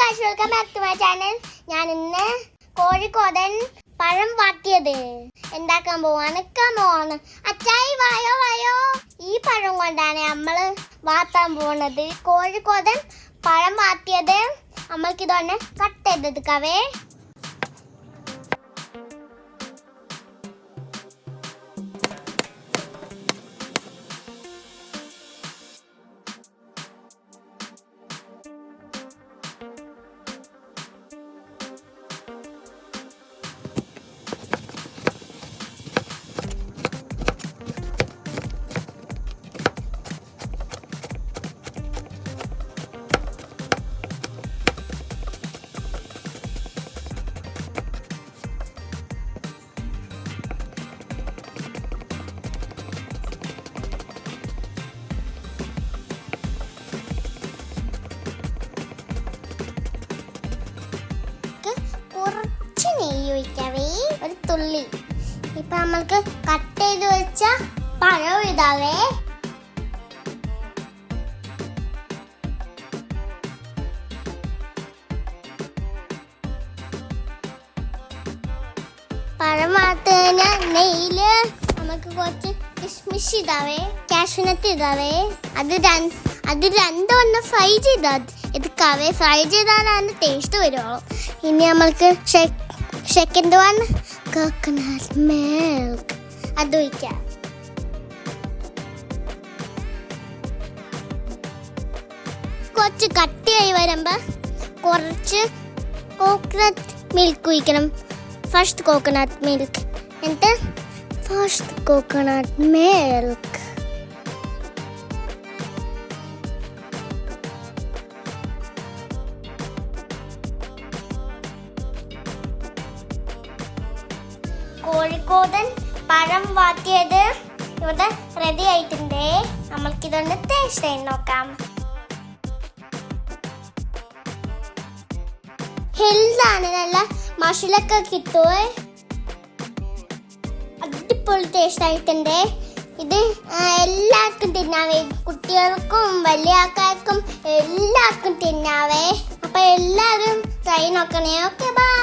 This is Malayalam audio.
Guys, welcome back to my channel. ഞാൻ ഇന്ന് കോഴിക്കോടൻ പഴം വാട്ടിയത് ഉണ്ടാക്കാൻ പോവാണ്. അച്ചായി വായോ വായോ. ഈ പഴം കൊണ്ടാണ് നമ്മള് വാട്ടാൻ പോകുന്നത്. കോഴിക്കോടൻ പഴം വാട്ടിയത് നമ്മൾക്ക് ഇതൊന്ന് കട്ട് ചെയ്തെടുക്കാവേ. കുറച്ച് നെയ്യ് ഒഴിക്കാവേ, ഒരു തുള്ളി. ഇപ്പൊ നമ്മൾക്ക് കട്ട് ചെയ്ത് വെച്ച പഴം ഇടാവേ. പഴം വാട്ടുന്ന നെയ്യില് നമുക്ക് കുറച്ച് കിസ്മിസ് ഇടാവേ, കാഷ്യൂനട്ട് ഇടാവേ. അത് രണ്ടും ഫ്രൈ ചെയ്താൽ എടുക്കാവേ. ഫ്രൈ ചെയ്താലാണ് ടേസ്റ്റ് വരുള്ളൂ. ഇനി നമ്മൾക്ക് സെക്കൻഡ് വൺ കോക്കനട്ട് മിൽക്ക് അത് ഒഴിക്കാം. കുറച്ച് കട്ടിയായി വരുമ്പോൾ കുറച്ച് കോക്കനട്ട് മിൽക്ക് ഒഴിക്കണം. ഫസ്റ്റ് കോക്കനട്ട് മിൽക്ക്, എന്നിട്ട് ഫസ്റ്റ് കോക്കനട്ട് മിൽക്ക്. കോഴിക്കോടൻ പഴം വാട്ടിയത് ഇവിടെ റെഡി ആയിട്ടുണ്ട്. നമ്മൾക്കിതൊന്ന് ടേസ്റ്റ് ചെയ്ത് നോക്കാം. ഹെൽത്താണ്, നല്ല മസിലൊക്കെ കിട്ടുമോ. അടിപൊളി ടേസ്റ്റ് ആയിട്ടുണ്ട്. ഇത് എല്ലാവർക്കും തിന്നാവേ, കുട്ടികൾക്കും വലിയ ആൾക്കാർക്കും എല്ലാവർക്കും തിന്നാവേ. അപ്പൊ എല്ലാവരും ട്രൈ നോക്കണേ. Okay, by.